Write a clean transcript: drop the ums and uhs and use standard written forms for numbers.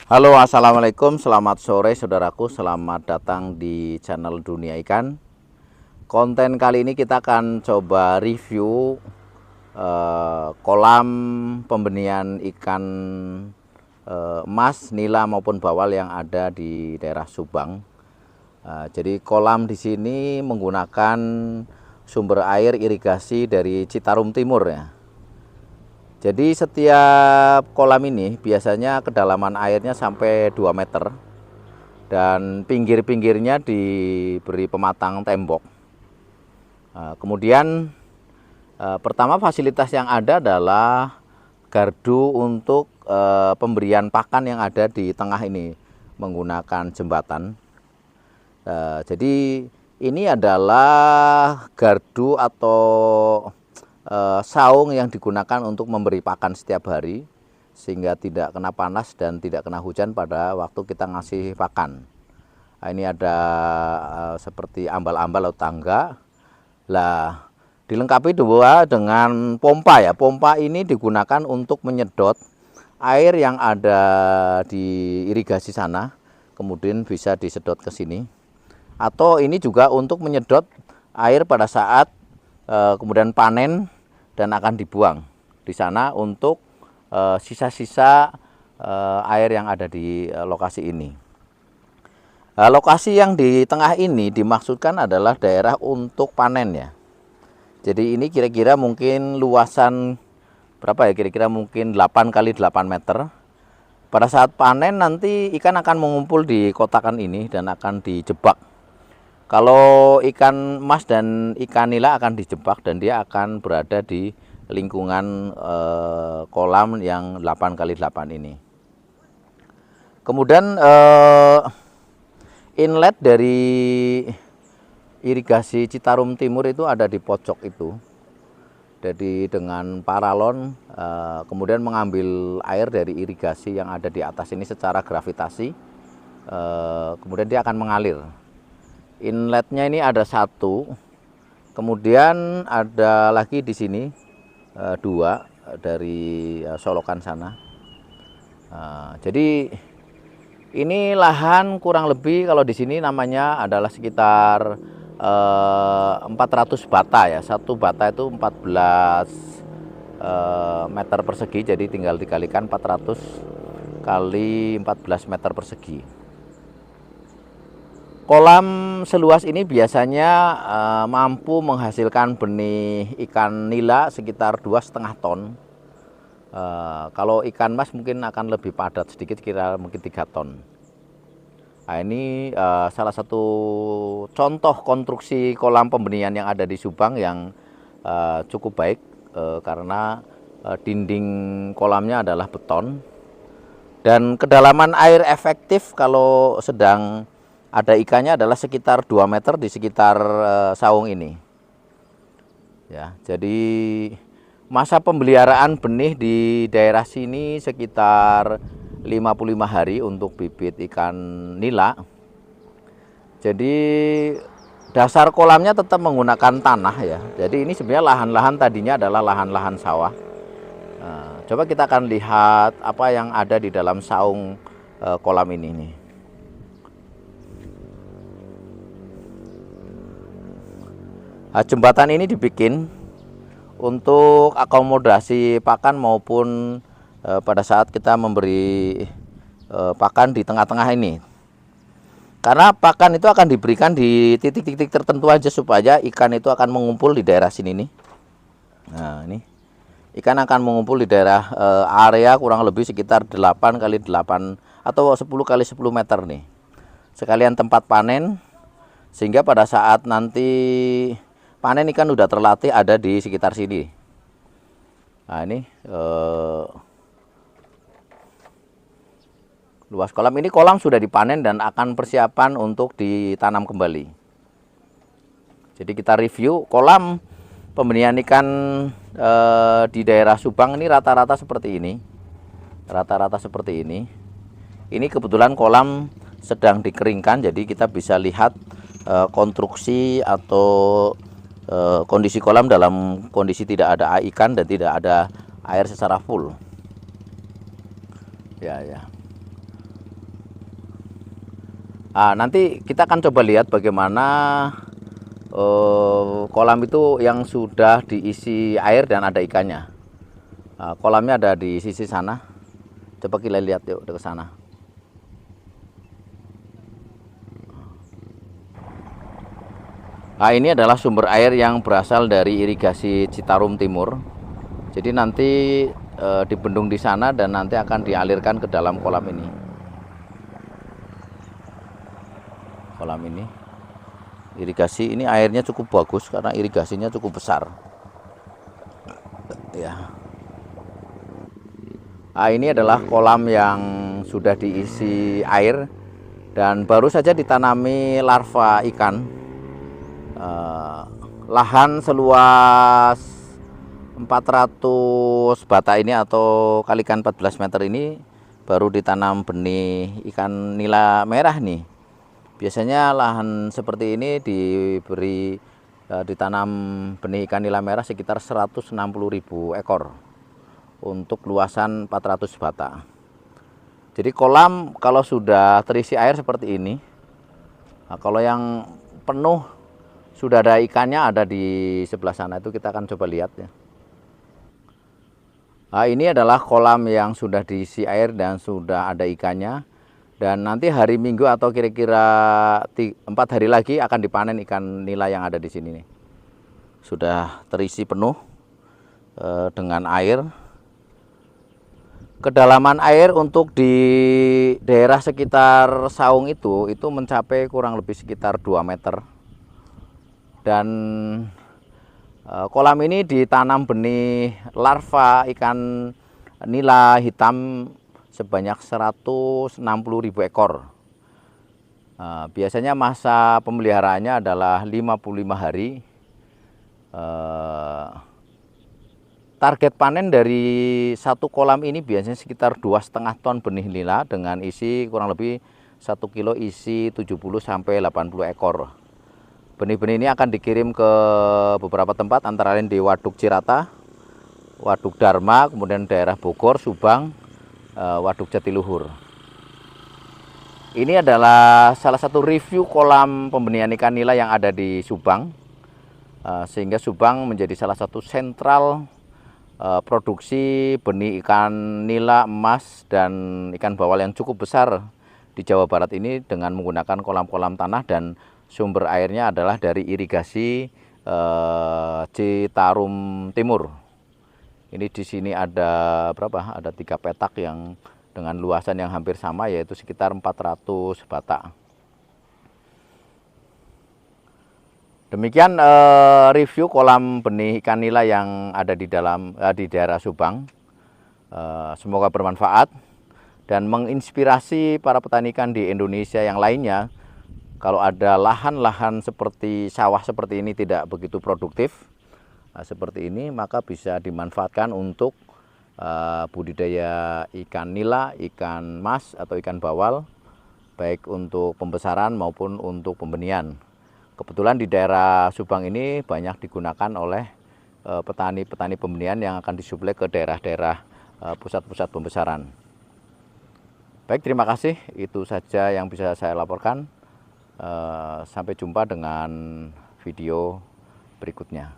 Halo, assalamualaikum, selamat sore saudaraku, selamat datang di channel Dunia Ikan. Konten kali ini kita akan coba review kolam pembenihan ikan emas, nila maupun bawal yang ada di daerah Subang. Jadi kolam di sini menggunakan sumber air irigasi dari Citarum Timur ya. Jadi setiap kolam ini biasanya kedalaman airnya sampai 2 meter dan pinggir-pinggirnya diberi pematang tembok. Kemudian pertama fasilitas yang ada adalah gardu untuk pemberian pakan yang ada di tengah ini menggunakan jembatan. Jadi ini adalah gardu atau saung yang digunakan untuk memberi pakan setiap hari sehingga tidak kena panas dan tidak kena hujan pada waktu kita ngasih pakan. Ini ada seperti ambal-ambal atau tangga. Lah, dilengkapi dua dengan pompa ya. Pompa ini digunakan untuk menyedot air yang ada di irigasi sana, kemudian bisa disedot ke sini. Atau ini juga untuk menyedot air pada saat kemudian panen dan akan dibuang di sana untuk sisa-sisa air yang ada di lokasi ini. Lokasi yang di tengah ini dimaksudkan adalah daerah untuk panen ya. Jadi ini kira-kira mungkin luasan berapa ya, kira-kira mungkin 8 kali 8 meter. Pada saat panen nanti ikan akan mengumpul di kotakan ini dan akan dijebak. Kalau ikan emas dan ikan nila akan dijebak dan dia akan berada di lingkungan kolam yang 8 kali 8 ini. Kemudian inlet dari irigasi Citarum Timur itu ada di pojok itu. Jadi dengan paralon kemudian mengambil air dari irigasi yang ada di atas ini secara gravitasi, kemudian dia akan mengalir. Inletnya ini ada satu, kemudian ada lagi di sini dua dari solokan sana. Jadi ini lahan kurang lebih kalau di sini namanya adalah sekitar 400 bata ya. Satu bata itu 14 meter persegi, jadi tinggal dikalikan 400 kali 14 meter persegi. Kolam seluas ini biasanya mampu menghasilkan benih ikan nila sekitar 2,5 ton. Kalau ikan mas mungkin akan lebih padat sedikit, kira mungkin 3 ton. Nah, ini salah satu contoh konstruksi kolam pembenihan yang ada di Subang yang cukup baik karena dinding kolamnya adalah beton dan kedalaman air efektif kalau sedang ada ikannya adalah sekitar 2 meter di sekitar saung ini. Ya, jadi masa pemeliharaan benih di daerah sini sekitar 55 hari untuk bibit ikan nila. Jadi dasar kolamnya tetap menggunakan tanah ya. Jadi ini sebenarnya lahan-lahan tadinya adalah lahan-lahan sawah. Coba kita akan lihat apa yang ada di dalam saung kolam ini nih. Nah, jembatan ini dibikin untuk akomodasi pakan maupun pada saat kita memberi pakan di tengah-tengah ini. Karena pakan itu akan diberikan di titik-titik tertentu aja supaya ikan itu akan mengumpul di daerah sini nih. Nah, ini ikan akan mengumpul di daerah area kurang lebih sekitar 8 kali 8 atau 10 kali 10 meter nih. Sekalian tempat panen sehingga pada saat nanti panen ikan udah terlatih ada di sekitar sini. Nah, ini luas kolam ini, kolam sudah dipanen dan akan persiapan untuk ditanam kembali. Jadi kita review kolam pembenihan ikan di daerah Subang ini rata-rata seperti ini. Rata-rata seperti ini. Ini kebetulan kolam sedang dikeringkan, jadi kita bisa lihat konstruksi atau kondisi kolam dalam kondisi tidak ada ikan dan tidak ada air secara full. Ya. Nanti kita akan coba lihat bagaimana kolam itu yang sudah diisi air dan ada ikannya. Kolamnya ada di sisi sana. Coba kita lihat yuk ke sana. Ini adalah sumber air yang berasal dari irigasi Citarum Timur. Jadi nanti dibendung di sana dan nanti akan dialirkan ke dalam kolam ini. Kolam ini irigasi ini airnya cukup bagus karena irigasinya cukup besar. Ya. Ini adalah kolam yang sudah diisi air dan baru saja ditanami larva ikan. Lahan seluas 400 bata ini atau kalikan 14 meter ini baru ditanam benih ikan nila merah nih. Biasanya lahan seperti ini ditanam benih ikan nila merah sekitar 160.000 ekor untuk luasan 400 bata. Jadi kolam kalau sudah terisi air seperti ini, kalau yang penuh sudah ada ikannya ada di sebelah sana, itu kita akan coba lihat ya. Ini adalah kolam yang sudah diisi air dan sudah ada ikannya. Dan nanti hari Minggu atau kira-kira 4 hari lagi akan dipanen ikan nila yang ada di sini nih. Sudah terisi penuh dengan air. Kedalaman air untuk di daerah sekitar saung itu mencapai kurang lebih sekitar 2 meter. Dan kolam ini ditanam benih larva ikan nila hitam sebanyak 160.000 ekor. Biasanya masa pemeliharaannya adalah 55 hari. Target panen dari satu kolam ini biasanya sekitar 2,5 ton benih nila dengan isi kurang lebih 1 kilo isi 70 sampai 80 ekor. Benih-benih ini akan dikirim ke beberapa tempat antara lain di Waduk Cirata, Waduk Dharma, kemudian daerah Bogor, Subang, Waduk Jatiluhur. Ini adalah salah satu review kolam pembenihan ikan nila yang ada di Subang, sehingga Subang menjadi salah satu sentral produksi benih ikan nila, emas, dan ikan bawal yang cukup besar di Jawa Barat ini dengan menggunakan kolam-kolam tanah dan sumber airnya adalah dari irigasi Citarum Timur. Ini di sini ada berapa? Ada 3 petak yang dengan luasan yang hampir sama, yaitu sekitar 400 bata. Demikian review kolam benih ikan nila yang ada di daerah Subang. Semoga bermanfaat dan menginspirasi para petani ikan di Indonesia yang lainnya. Kalau ada lahan-lahan seperti sawah seperti ini tidak begitu produktif seperti ini, maka bisa dimanfaatkan untuk budidaya ikan nila, ikan mas atau ikan bawal, baik untuk pembesaran maupun untuk pembenihan. Kebetulan di daerah Subang ini banyak digunakan oleh petani-petani pembenihan yang akan disuplai ke daerah-daerah pusat-pusat pembesaran. Baik, terima kasih. Itu saja yang bisa saya laporkan. Sampai jumpa dengan video berikutnya.